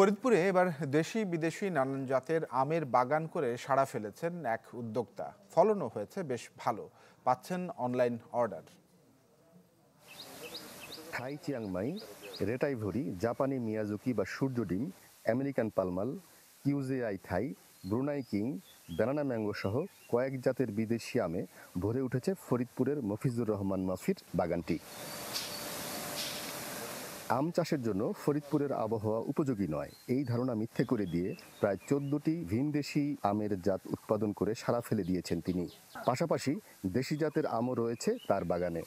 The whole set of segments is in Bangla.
ফরিদপুরে এবার দেশি বিদেশি নানান জাতের আমের বাগান করে সাড়া ফেলেছেন এক উদ্যোক্তা। ফলনও হয়েছে বেশ ভালো, পাচ্ছেন অনলাইন অর্ডার। থাই চিয়াংমাই, রেটাইভরি, জাপানি মিয়াজুকি বা সূর্য ডিম, আমেরিকান পালমাল, কিউজেআই থাই, ব্রুনাই কিং, ব্যানানা ম্যাঙ্গো সহ কয়েক জাতের বিদেশি আমে ভরে উঠেছে ফরিদপুরের মফিজুর রহমান মাফির বাগানটি। আম চাষের জন্য ফরিদপুরের আবহাওয়া উপযোগী নয়, এই ধারণা মিথ্যে করে দিয়ে প্রায় ১৪টি ভিনদেশি আমের জাত উৎপাদন করে সাড়া ফেলে দিয়েছেন তিনি। পাশাপাশি দেশি জাতের আমও রয়েছে তার বাগানে।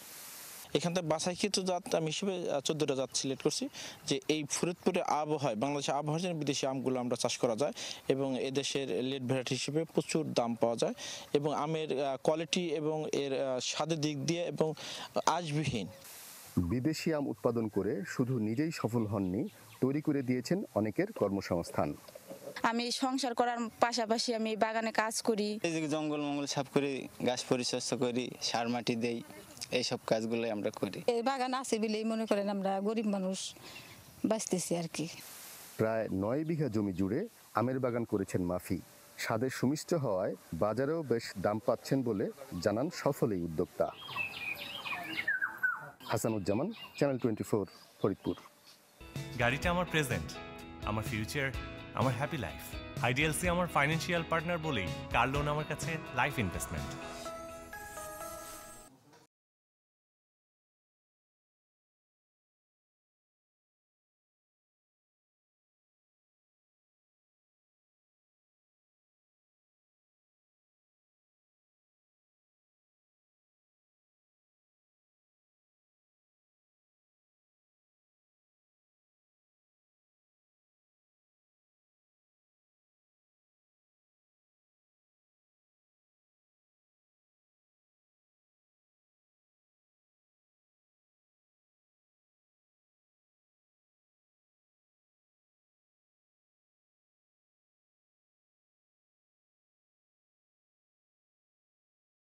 এখান থেকে বাছাইকৃত জাত আমি হিসেবে 14টা জাত সিলেক্ট করছি, যে এই ফরিদপুরের আবহাওয়ায়, বাংলাদেশের আবহাওয়ার জন্য বিদেশি আমগুলো আমরা চাষ করা যায় এবং এদেশের লেট ভ্যারাইটি হিসেবে প্রচুর দাম পাওয়া যায় এবং আমের কোয়ালিটি এবং এর স্বাদের দিক দিয়ে এবং আঁশবিহীন। বিদেশি আম উৎপাদন করে শুধু নিজেই সফল হননি, তৈরি করে দিয়েছেন অনেকের কর্মসংস্থান। আমি সংসার করার পাশাপাশি আমি বাগানে কাজ করি। এই যে জঙ্গল মঙ্গল সাফ করি, গাছ পরিচর্যা করি, সার মাটি দেই, এইসব কাজগুলো আমরা করি। এই বাগান আছে বলেই মনে করেন আমরা গরিব মানুষ বাঁচতেছি আর কি। প্রায় 9 বিঘা জমি জুড়ে আমের বাগান করেছেন মাফি। স্বাদে সুমিষ্ট হওয়ায় বাজারেও বেশ দাম পাচ্ছেন বলে জানান সফল এই উদ্যোক্তা। হাসানুজ্জামান, চ্যানেল 24, ফরিদপুর। গাড়িটা আমার প্রেজেন্ট, আমার ফিউচার, আমার হ্যাপি লাইফ। আইডিএলসি আমার ফাইন্যান্সিয়াল পার্টনার বলেই কার লোন আমার কাছে লাইফ ইনভেস্টমেন্ট।